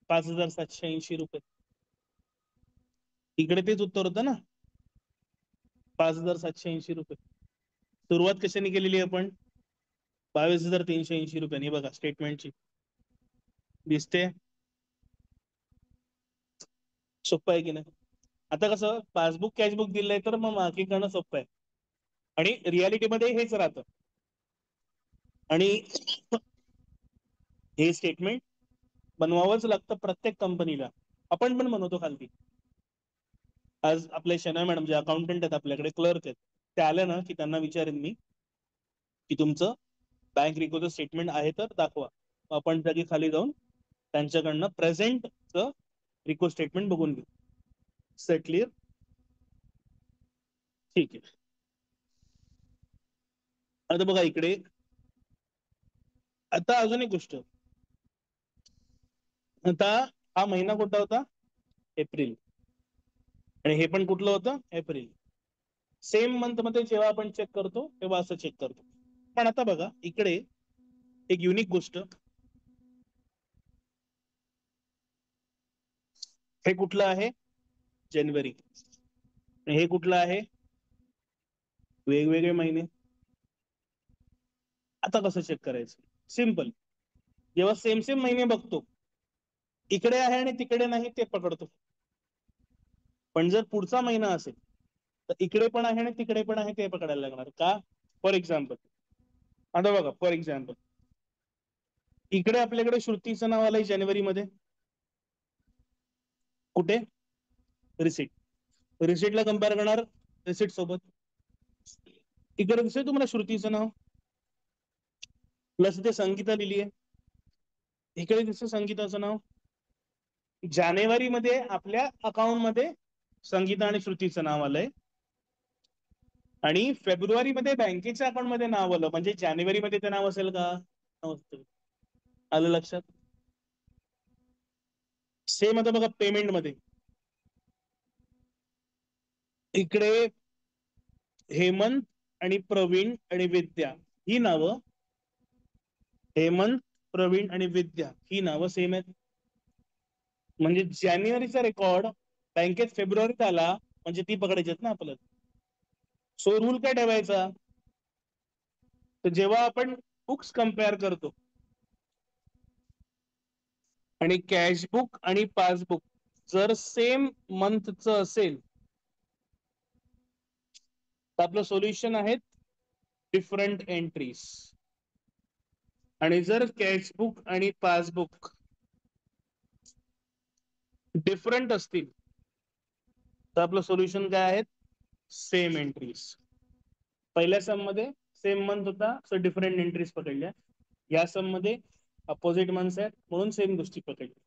5,780 रुपये. इकडे तेच उत्तर होतं ना, 5,780 रुपये. सुरुवात कशाने केलेली आपण? 22,380 रुपयांनी. बघा स्टेटमेंटची दिसते, सोपं आहे की नाही? आता कसं पासबुक कॅशबुक दिलंय तर मग मार्किंग करणं सोपं आहे, आणि रियालिटीमध्ये हेच राहतं. आणि हे स्टेटमेंट बनवावंच लागतं प्रत्येक कंपनीला. आपण पण बनवतो खालती. आज आपले शना मॅडम जे अकाउंटंट आहेत आपल्याकडे, क्लर्क आहेत, ते आले ना की त्यांना विचारेन मी की तुमचं बँक रिकोचं स्टेटमेंट आहे तर दाखवा. आपण जागी खाली जाऊन त्यांच्याकडनं प्रेझेंटचं रिको स्टेटमेंट बघून घेऊ. Set clear? ठीक आहे. आता बघा इकडे, आता अजून एक गोष्ट. आता हा महिना कुठला होता? एप्रिल. आणि हे पण कुठलं होतं? एप्रिल. सेम मंथ मध्ये जेव्हा आपण चेक करतो तेव्हा असं चेक करतो. पण आता बघा इकडे एक युनिक गोष्ट, हे कुठलं आहे? जानेवारी. हे कुठलं आहे? वेगवेगळे महिने. आता कसं चेक करायचं? सिंपल. जेव्हा सेम सेम महिने बघतो, इकडे आहे आणि तिकडे नाही ते पकडतो. पण जर पुढचा महिना असेल तर इकडे पण आहे आणि तिकडे पण आहे ते पकडायला लागणार. का? फॉर एक्झाम्पल, आता बघा फॉर एक्झाम्पल इकडे आपल्याकडे श्रुतीचं नाव आलंय जानेवारीमध्ये. कुठे? रिसिट. रिसिटला कम्पेअर करणार रिसिट सोबत. इकडे दिसतंय तुम्हाला श्रुतीचं नाव, प्लस इथे संगीता लिहिली आहे. इकडे दिसतं संगीताचं नाव. जानेवारीमध्ये आपल्या अकाउंट मध्ये संगीता आणि श्रुतीचं नाव आलंय, आणि फेब्रुवारीमध्ये बँकेच्या अकाउंट मध्ये नाव आलं, म्हणजे जानेवारीमध्ये ते नाव असेल का? नसतं. आलं लक्षात? सेम आता बघा पेमेंट मध्ये, इकडे हेमंत आणि प्रवीण आणि विद्या ही नावं, हेमंत प्रवीण आणि विद्या ही नावं सेम आहेत. म्हणजे जानेवारीचा रेकॉर्ड बँकेत फेब्रुवारीत आला म्हणजे ती पकडायची ना आपल्याला. सो रूल काय ठेवायचा? तर जेव्हा आपण बुक्स कम्पेअर करतो आणि कॅशबुक आणि पासबुक जर सेम मंथचं असेल तर आपलं सोल्युशन आहे डिफरंट एंट्रीज. आणि जर कॅशबुक आणि पासबुक डिफरंट असतील तर आपलं सोल्युशन काय आहे? Same entries. पहिल्या सम मध्ये सेम मंथ होता सो डिफरंट एंट्रीज पकडल्या. या सम मध्ये अपोजिट मंथ्स आहेत म्हणून सेम गोष्टी पकडल्या.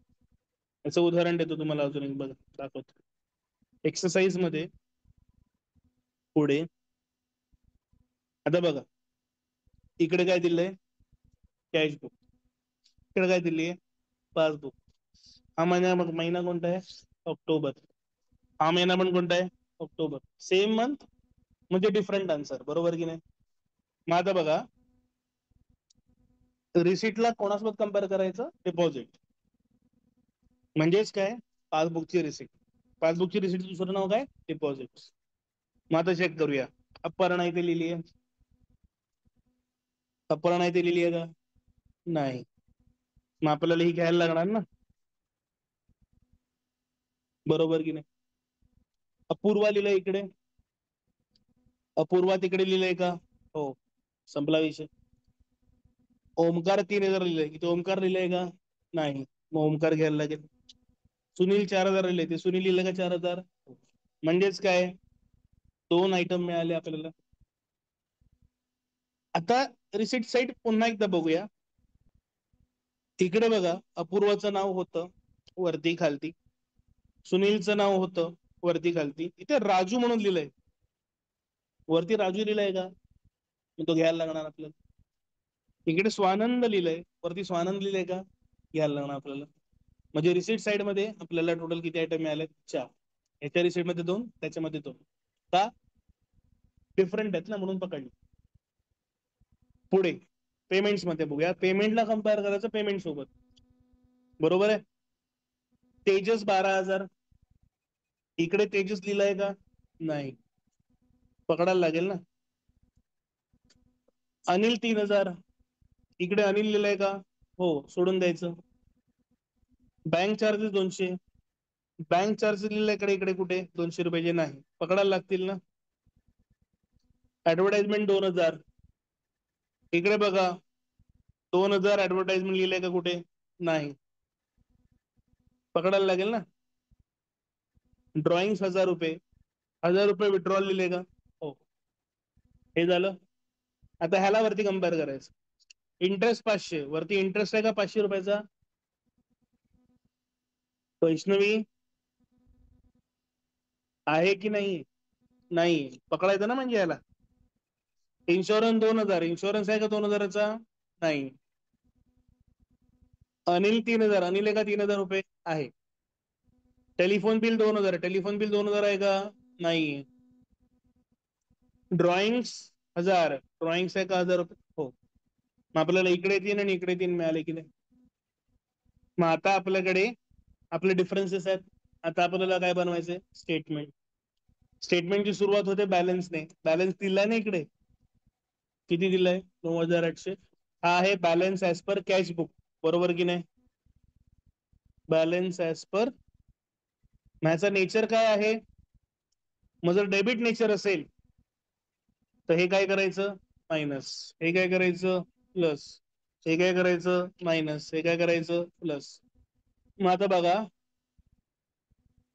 याचं उदाहरण देतो तुम्हाला अजून एक, बघा दाखवतो. एक्सरसाइज मध्ये पुढे आता बघा इकडे काय दिलंय? कॅशबुक. इकडे काय दिली आहे? पासबुक. हा महिना कोणता आहे? ऑक्टोबर. हा महिना पण कोणता आहे? ऑक्टोबर. सेम मंथ म्हणजे डिफरंट आन्सर, बरोबर की नाही? मग आता बघा रिसिटला कोणासोबत कम्पेअर करायचं? डिपॉझिट. म्हणजेच काय, पासबुकची रिसिट. पासबुकची रिसिट दुसरं नाव काय, डिपॉझिट. मग आता चेक करूया. अपर्णा इथे लिहिली आहे, अपर्णा इथे लिहिली आहे का, नाही. मग आपल्याला ही घ्यायला लागणार ना, बरोबर की नाही. अपूर्वा लिहिलंय इकडे, अपूर्वा तिकडे लिहिलंय का, हो, संपला विषय. ओमकार 3,000 लिहिलंय, इथे ओमकार लिहिलंय का, नाही. मग ओमकार घ्यायला लागेल. सुनील 4,000 लिहिले, ते सुनील लिहिलं का 4,000. म्हणजेच काय, 2 आयटम मिळाले आपल्याला. आता रिसिट साईड पुन्हा एकदा बघूया. इकडे बघा, अपूर्वाचं नाव होतं वरती खालती, सुनीलचं नाव होतं वरती खालती, इथे राजू म्हणून लिहिलंय, वरती राजू लिहिलंय का, तो घ्यायला लागणार आपल्याला. इकडे स्वानंद लिहिलंय, वरती स्वानंद लिहिलंय का, घ्यायला लागणार आपल्याला. म्हणजे रिसिट साइड मध्ये आपल्याला टोटल किती आयटम मिळाले, 4. याच्या रिसिट मध्ये 2, त्याच्यामध्ये 2. का, डिफरंट आहेत ना, म्हणून पकडले. पुढे पेमेंट्स मध्ये बघूया, पेमेंटला कम्पेअर करायचं पेमेंट सोबत, बरोबर आहे. तेजस 12,000, इकडे तेजस लिहिलंय का, नाही, पकडायला लागेल ना. अनिल 3,000, इकडे अनिल लिहिलंय का, हो, सोडून द्यायचं. बँक चार्जेस 200, बँक चार्जेस लिहिलंय इकडे, इकडे कुठे 200 रुपयाचे नाही, पकडायला लागतील ना. ऍडव्हर्टाइजमेंट 2,000, इकडे बघा 2,000 ऍडव्हर्टाइजमेंट लिहिलंय का कुठे, नाही, पकडायला लागेल ना. ड्रॉइंग 1,000 रुपये, 1,000 रुपये विड्रॉल लिहिले का, हो, हे झालं. आता ह्याला वरती कम्पेअर करायचं. इंटरेस्ट 500, वरती इंटरेस्ट आहे का 500 रुपयाचा, वैष्णवी आहे की नाही, नाही, पकडायचं ना. म्हणजे याला इन्शुरन्स 2,000, इन्शुरन्स आहे का 2,000चा, नाही. अनिल 3,000, अनिल आहे का 3,000 रुपये, आहे. टेलिफोन बिल 2,000, टेलिफोन बिल 2,000 आहे का, नाही. ड्रॉइंग्स 1,000, ड्रॉइंग्स आहे का 1,000 रुपये, हो. मग आपल्याला इकडे 3 आणि इकडे 3 मिळाले की नाही. मग आता आपल्याकडे आपले डिफरन्सेस आहेत. आता आपल्याला काय बनवायचंय, स्टेटमेंट. स्टेटमेंटची सुरुवात होते बॅलन्सने, बॅलन्स दिलाय ना इकडे, किती दिलाय, 9,800. हा आहे balance as per cash book, बरोबर की नाही. बॅलन्स ऍज पर, माझा नेचर काय आहे, मग जर डेबिट नेचर असेल तर हे काय करायचं, मायनस. हे काय करायचं, प्लस. हे काय करायचं, मायनस. हे काय करायचं, प्लस. मग आता बघा,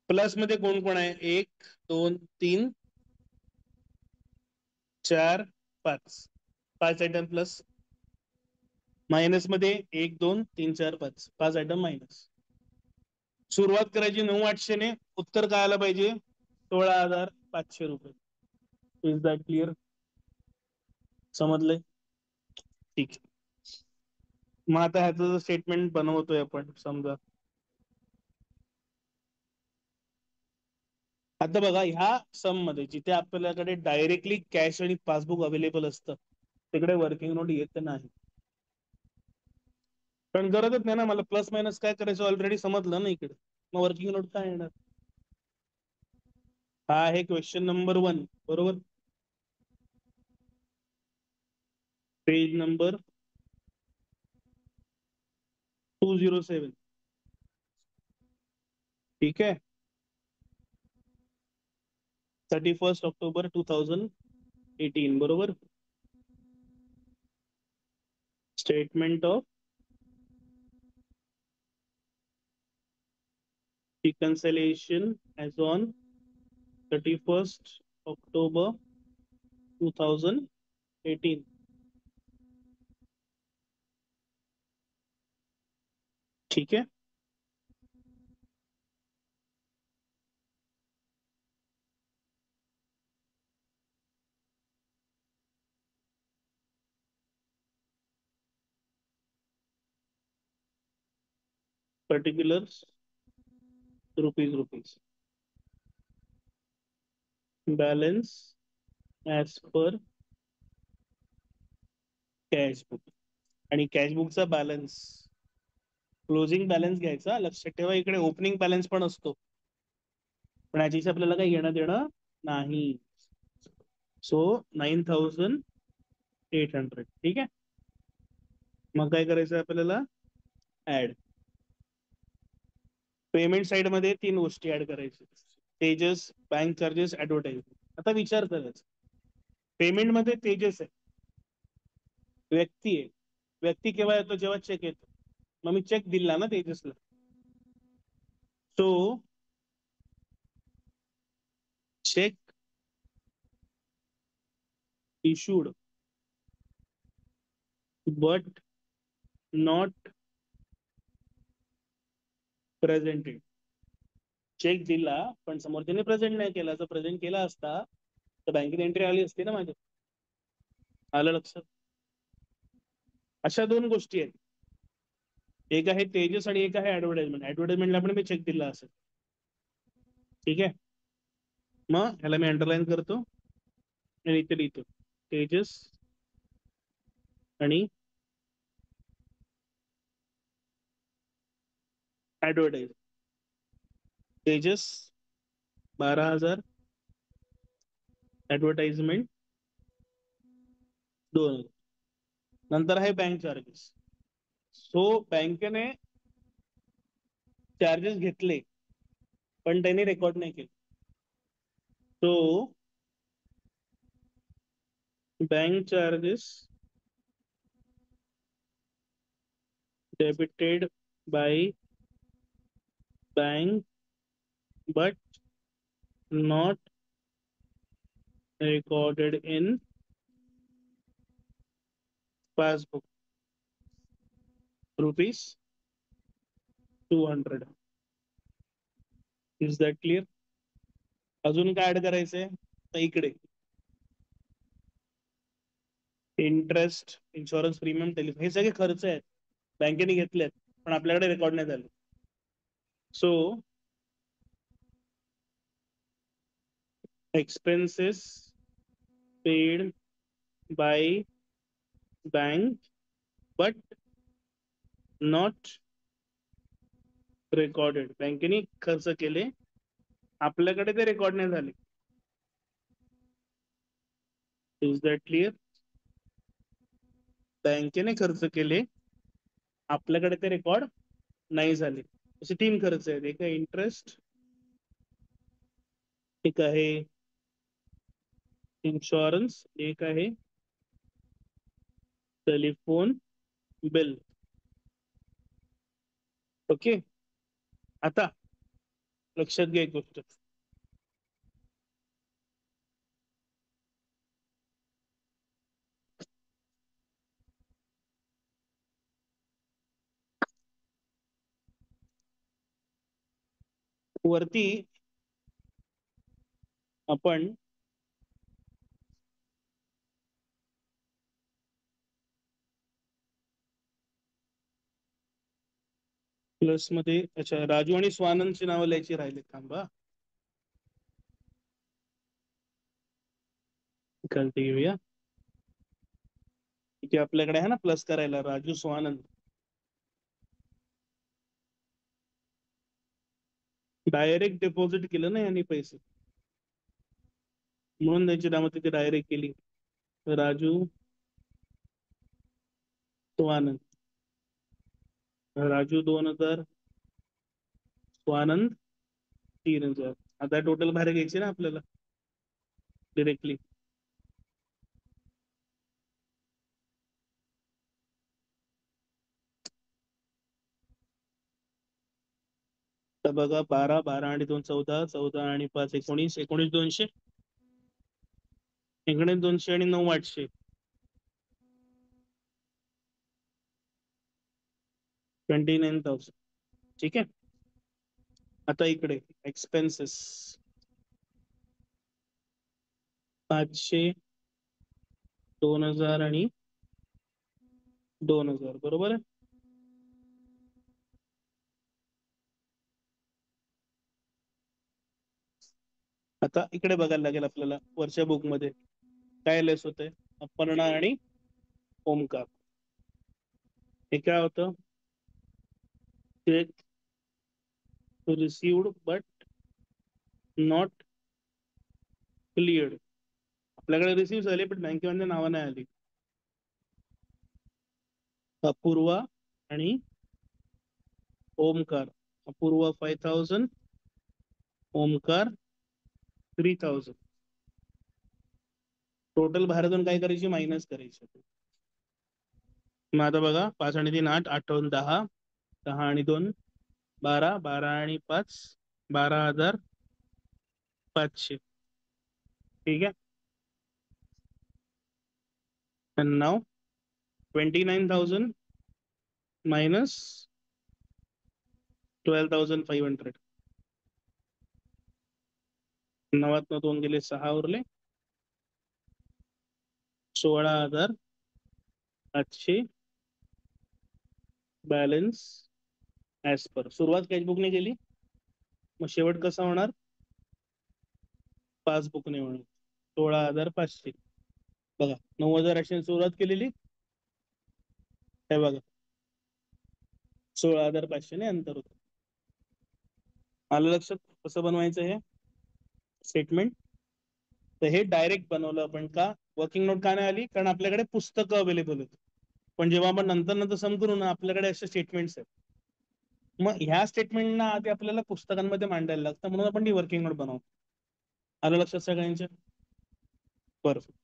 प्लस मध्ये कोण कोण आहे, 1 2 3 4 5, 5 आयटम प्लस. मायनस मध्ये 1 2 3 4 5, 5 आयटम मायनस. सुरुवात करायची 9,800 ने, उत्तर काय आलं पाहिजे, 16,500 रुपये. इज दॅट क्लिअर, समजलंय, ठीक. मग आता ह्याचं स्टेटमेंट बनवतोय आपण, समजा. आता बघा, ह्या सम मध्ये जिथे आपल्याकडे डायरेक्टली कॅश आणि पासबुक अवेलेबल असतं, तिकडे वर्किंग नोट येत नाही. पण गरजच नाही ना, मला प्लस मायनस काय करायचं ऑलरेडी समजलं ना इकडे. मग वर्किंग नोट काय येणार, हा आहे क्वेश्चन नंबर 1, बरोबर. पेज नंबर 207, ठीक आहे. 31 ऑक्टोबर 2018, बरोबर. Statement of reconciliation as on 31st October 2018, ठीक है. particulars rupees balance as per cash book, आणि कॅश बुकचा बॅलन्स क्लोजिंग बॅलन्स घ्यायचा. लक्षात ठेवा इकडे ओपनिंग बॅलन्स पण असतो, पण याच्याशी आपल्याला काही घेणं देणं नाही. सो 9800. ठीक आहे. मग काय करायचं आपल्याला, ऍड. पेमेंट साइड मध्ये 3 गोष्टी ऍड करायच्या, तेजस, बँक चार्जेस, ऍडव्हर्टाइजमेंट. आता विचार करायचा, पेमेंट मध्ये तेजस आहे, व्यक्ती आहे. व्यक्ती केव्हा येतो, जेव्हा चेक येतो. मग मी चेक दिला ना तेजसला. So cheque issued but not presented. Cheque दिला पण समोरच्याने प्रेझेंट नाही केला. जर प्रेझेंट केला असता तर बँकेत एंट्री आली असती ना माझ्या. आलं लक्षात. अशा 2 गोष्टी आहेत, एक आहे तेजस आणि एक आहे ऍडव्हर्टाइजमेंट. ऍडव्हर्टाइजमेंटला पण मी चेक दिला असेल. ठीक आहे. मग ह्याला मी अंडरलाईन करतो आणि इथे लिहितो तेजस आणि ऍडव्हर्टाइज. तेजस 12,000, ऍडव्हर्टाइजमेंट 2,000. नंतर आहे बँक चार्जेस. सो बँकेने चार्जेस घेतले पण त्यांनी रेकॉर्ड नाही केले. So bank charges debited by bank but not recorded in passbook, ₹200. Is that clear? अजून काय ऍड करायचंय तर इकडे इंटरेस्ट, इन्शुरन्स प्रीमियम, टेलिफोन, हे सगळे खर्च आहेत, बँकेने घेतलेत पण आपल्याकडे रेकॉर्ड नाही झाले. So expenses paid by bank but not recorded. बँकेने खर्च केले, आपल्याकडे ते रेकॉर्ड नाही झाले. Is that clear? बँकेने खर्च केले, आपल्याकडे ते रेकॉर्ड नाही झाले. असे 3 खर्च आहेत, एक आहे इंटरेस्ट, एक आहे इन्शुरन्स, एक आहे टेलिफोन बिल. ओके. आता लक्षात घ्या एक गोष्ट, वरती आपण प्लस मध्ये, अच्छा, राजू आणि स्वानंदची नावं लिहायची राहिले, थांबा खालती घेऊया. इथे आपल्याकडे आहे ना प्लस करायला, राजू स्वानंद. डायरेक्ट डिपॉझिट केलं ना यांनी पैसे, म्हणून त्यांची नावं तिथे डायरेक्ट केली, राजू स्वानंद. राजू 2,000, स्वानंद 3,000. आता टोटल बाहेर घ्यायचे ना आपल्याला डिरेक्टली. तर बघा 12, 12 आणि 2 14, 14 आणि 5 19, 19,200, 19,200 आणि 9,800, 29,000. ठीक आहे. आता इकडे एक्सपेन्सेस 500, 2,000 आणि 2,000, बरोबर आहे. आता इकडे बघायला लागेल आपल्याला वरच्या बुक मध्ये काय लेस होते, अपर्णा आणि ओमकार. हे काय होतं, cheque received but not cleared. आपल्याकडे रिसिव्ह झाले पण बँकेमध्ये नावं नाही आली. अपूर्वा आणि ओमकार. अपूर्वा 5,000, ओमकार 3,000. टोटल भारतून काय करायची, मायनस करायची. मग आता बघा, 5 आणि 3 8, 8 2 10, 10 आणि 2 12, 12 आणि 5 12,500. ठीक आहे. and now 29,000 minus 12,500. 9 2 गेले 6 उरले 16,800 बॅलन्स ऍज पर. सुरुवात कॅशबुकने केली, मग शेवट कसा होणार, पासबुकने होणार. 16,500. बघा 9,800 सुरुवात केलेली, हे बघा 16,500 ने अंतर होतं. आलं लक्षात कसं बनवायचं हे स्टेटमेंट. तर हे डायरेक्ट बनवलं आपण. का वर्किंग नोट का नाही आली, कारण आपल्याकडे पुस्तकं अवेलेबल आहेत. पण जेव्हा आपण नंतर नंतर सम करू ना, आपल्याकडे असे स्टेटमेंट्स आहेत. मग ह्या स्टेटमेंटना आधी आपल्याला पुस्तकांमध्ये मांडायला लागतं, म्हणून आपण ती वर्किंग नोट बनवतो. आलं लक्षात सगळ्यांच्या. परफेक्ट.